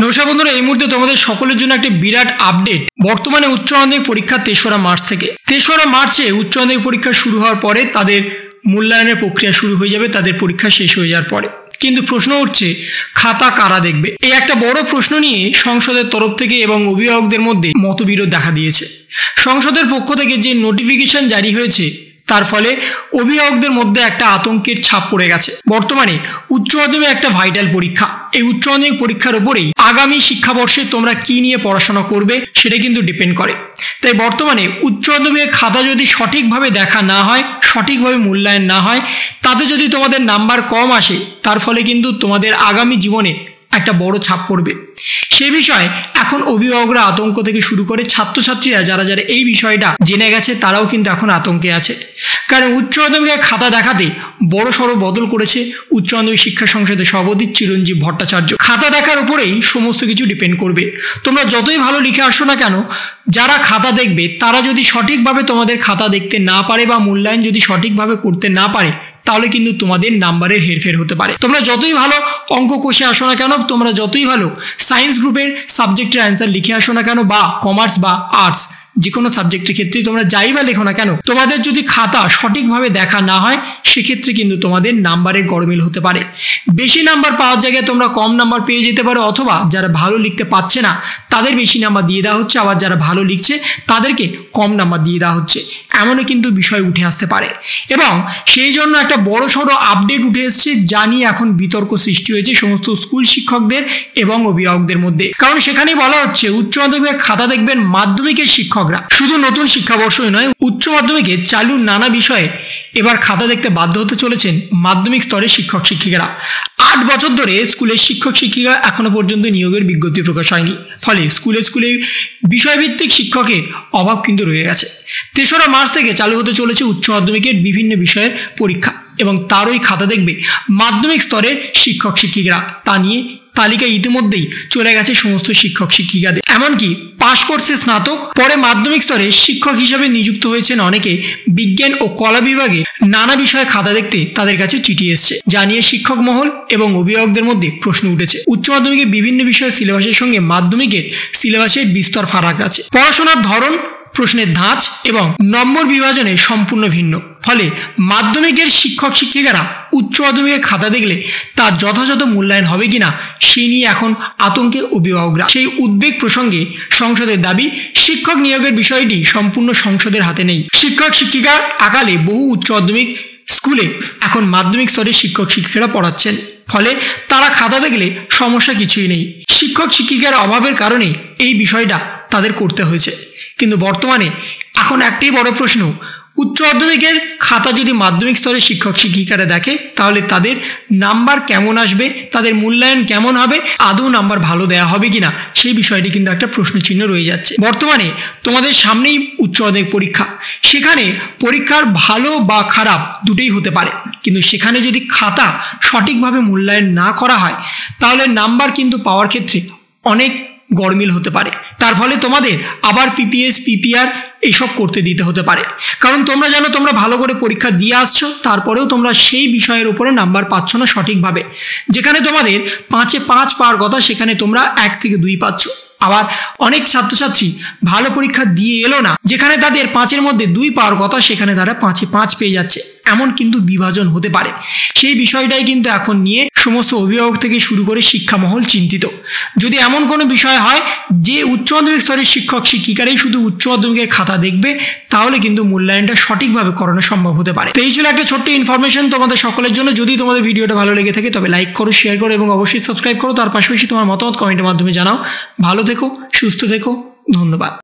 নমস্কার বন্ধুরা, এই মুহূর্তে তোমাদের সকলের জন্য একটা বিরাট আপডেট। বর্তমানে উচ্চ মাধ্যমিক পরীক্ষা ৩রা মার্চ থেকে। ৩রা মার্চে উচ্চ মাধ্যমিক পরীক্ষা শুরু হওয়ার পরে তাদের মূল্যায়নের প্রক্রিয়া শুরু হয়ে যাবে, তাদের পরীক্ষা শেষ হয়ে যাওয়ার পরে। কিন্তু প্রশ্ন উঠছে, খাতা কারা দেখবে? এই একটা বড় প্রশ্ন নিয়ে সংসদের তরফ থেকে এবং অভিভাবকদের মধ্যে মতবিরোধ দেখা দিয়েছে। সংসদের পক্ষ থেকে যে নোটিফিকেশন জারি হয়েছে তার ফলে অভিভাবকদের মধ্যে একটা আতঙ্কের ছাপ পড়ে গেছে। বর্তমানে উচ্চ মাধ্যমিক একটা ভাইটাল পরীক্ষা। এই উচ্চ মাধ্যমিক পরীক্ষার উপরেই আগামী শিক্ষাবর্ষে তোমরা কি নিয়ে পড়াশোনা করবে সেটা কিন্তু ডিপেন্ড করে। তাই বর্তমানে উচ্চ মাধ্যমিকের খাতা যদি সঠিকভাবে দেখা না হয়, সঠিকভাবে মূল্যায়ন না হয়, তাতে যদি তোমাদের নাম্বার কম আসে, তার ফলে কিন্তু তোমাদের আগামী জীবনে একটা বড় ছাপ পড়বে। সে বিষয়ে এখন অভিভাবকরা আতঙ্ক থেকে শুরু করে ছাত্রছাত্রীরা যারা যারা এই বিষয়টা জেনে গেছে তারাও কিন্তু এখন আতঙ্কে আছে। কারণ উচ্চ মাধ্যমিকের খাতা দেখাতে বড় সড়ো বদল করেছে উচ্চ মাধ্যমিক শিক্ষা সংসদের সভাপতি চিরঞ্জীব ভট্টাচার্য। খাতা দেখার উপরেই সমস্ত কিছু ডিপেন্ড করবে। তোমরা যতই ভালো লিখে আসো না কেন, যারা খাতা দেখবে তারা যদি সঠিকভাবে তোমাদের খাতা দেখতে না পারে বা মূল্যায়ন যদি সঠিকভাবে করতে না পারে, তাহলে কিন্তু তোমাদের নাম্বারের হেরফের হতে পারে। তোমরা যতই ভালো অঙ্ক কষে আসো না কেন, তোমরা যতই ভালো সায়েন্স গ্রুপের সাবজেক্টের অ্যান্সার লিখে আসো না কেন, বা কমার্স বা আর্টস যে কোনো সাবজেক্টের ক্ষেত্রে তোমরা যাই বা লেখো না কেন, তোমাদের যদি খাতা সঠিকভাবে দেখা না হয়, সেক্ষেত্রে কিন্তু তোমাদের নাম্বারের গরমিল হতে পারে। বেশি নাম্বার পাওয়ার জায়গায় তোমরা কম নাম্বার পেয়ে যেতে পারো, অথবা যারা ভালো লিখতে পারছে না তাদের বেশি নাম্বার দিয়ে দেওয়া হচ্ছে, আবার যারা ভালো লিখছে তাদেরকে কম নাম্বার দিয়ে দেওয়া হচ্ছে। এমনও কিন্তু বিষয় উঠে আসতে পারে। এবং সেই জন্য একটা বড় সড়ো আপডেট উঠে এসেছে, যা নিয়ে এখন বিতর্ক সৃষ্টি হয়েছে সমস্ত স্কুল শিক্ষকদের এবং অভিভাবকদের মধ্যে। কারণ সেখানেই বলা হচ্ছে উচ্চ মাধ্যমিকের খাতা দেখবেন মাধ্যমিকের শিক্ষকরা। শুধু নতুন শিক্ষাবর্ষই নয়, উচ্চ মাধ্যমিকে চালু নানা বিষয়ে এবার খাতা দেখতে বাধ্য হতে চলেছেন মাধ্যমিক স্তরের শিক্ষক শিক্ষিকারা। 8 বছর ধরে স্কুলের শিক্ষক শিক্ষিকা এখনো পর্যন্ত নিয়োগের বিজ্ঞপ্তি প্রকাশ হয়নি, ফলে স্কুলে বিষয়ভিত্তিক শিক্ষকের অভাব কিন্তু রয়ে গেছে। 3রা মার্চ থেকে চালু হতে চলেছে উচ্চ মাধ্যমিকের বিভিন্ন বিষয়ের পরীক্ষা, এবং তারই খাতা দেখবে মাধ্যমিক স্তরের শিক্ষক শিক্ষিকারা। তা নিয়ে তালিকা ইতিমধ্যেই চলে গেছে সমস্ত শিক্ষক শিক্ষিকাদের। এমনকি পাশ করছে স্নাতক, পরে মাধ্যমিক স্তরে শিক্ষক হিসাবে নিযুক্ত হয়েছেন অনেকে। বিজ্ঞান ও কলা বিভাগে নানা বিষয়ে খাতা দেখতে তাদের কাছে চিঠি এসছে, যা নিয়ে শিক্ষক মহল এবং অভিভাবকদের মধ্যে প্রশ্ন উঠেছে। উচ্চ মাধ্যমিকের বিভিন্ন বিষয়ের সিলেবাসের সঙ্গে মাধ্যমিকের সিলেবাসের বিস্তর ফারাক আছে। পড়াশোনার ধরন, প্রশ্নের ধাঁচ এবং নম্বর বিভাজনে সম্পূর্ণ ভিন্ন। ফলে মাধ্যমিকের শিক্ষক শিক্ষিকারা উচ্চ মাধ্যমিকের খাতা দেখলে তার যথাযথ মূল্যায়ন হবে কিনা সেই নিয়ে এখন আতঙ্কে অভিভাবকরা। সেই উদ্বেগ প্রসঙ্গে সংসদের দাবি, শিক্ষক নিয়োগের বিষয়টি সম্পূর্ণ সংসদের হাতে নেই। শিক্ষক শিক্ষিকার আকালে বহু উচ্চ মাধ্যমিক স্কুলে এখন মাধ্যমিক স্তরের শিক্ষক শিক্ষিকারা পড়াচ্ছেন, ফলে তারা খাতা দেখলে সমস্যা কিছুই নেই। শিক্ষক শিক্ষিকার অভাবের কারণে এই বিষয়টা তাদের করতে হয়েছে। কিন্তু বর্তমানে এখন একটাই বড় প্রশ্ন, উচ্চ মাধ্যমিকের খাতা যদি মাধ্যমিক স্তরের শিক্ষক শিক্ষিকারা দেখে, তাহলে তাদের নাম্বার কেমন আসবে, তাদের মূল্যায়ন কেমন হবে, আদৌ নাম্বার ভালো দেওয়া হবে কিনা সেই বিষয়টি কিন্তু একটা প্রশ্নচিহ্ন রয়ে যাচ্ছে। বর্তমানে তোমাদের সামনেই উচ্চ মাধ্যমিক পরীক্ষা, সেখানে পরীক্ষার ভালো বা খারাপ দুটোই হতে পারে। কিন্তু সেখানে যদি খাতা সঠিকভাবে মূল্যায়ন না করা হয়, তাহলে নাম্বার কিন্তু পাওয়ার ক্ষেত্রে অনেক গরমিল হতে পারে। তার ফলে তোমাদের আবার পিপিএস পিপিআর এইসব করতে দিতে হতে পারে। কারণ তোমরা জানো, তোমরা ভালো করে পরীক্ষা দিয়ে আসছো, তারপরেও তোমরা সেই বিষয়ের উপরে নাম্বার পাচ্ছ না সঠিকভাবে। যেখানে তোমাদের 5-এ 5 পাওয়ার কথা, সেখানে তোমরা 1 থেকে 2 পাচ্ছ। আবার অনেক ছাত্রছাত্রী ভালো পরীক্ষা দিয়ে এলো না, যেখানে তাদের 5-এর মধ্যে 2 পাওয়ার কথা, সেখানে তারা 5-এ 5 পেয়ে যাচ্ছে। এমন কিন্তু বিভাজন হতে পারে। সেই বিষয়টাই কিন্তু এখন নিয়ে সমস্ত অভিভাবক থেকে শুরু করে শিক্ষা মহল চিন্তিত। যদি এমন কোনো বিষয় হয় যে উচ্চ মাধ্যমিক স্তরের শিক্ষক শিক্ষিকারাই শুধু উচ্চ মাধ্যমিকের খাতা দেখবে, তাহলে কিন্তু মূল্যায়নটা সঠিকভাবে করানো সম্ভব হতে পারে। তো এই ছিল একটা ছোট্ট ইনফরমেশন তোমাদের সকলের জন্য। যদি তোমাদের ভিডিওটা ভালো লেগে থাকে তবে লাইক করো, শেয়ার করো এবং অবশ্যই সাবস্ক্রাইব করো। তার পাশাপাশি তোমার মতামত কমেন্টের মাধ্যমে জানাও। ভালো থেকো, সুস্থ থেকো, ধন্যবাদ।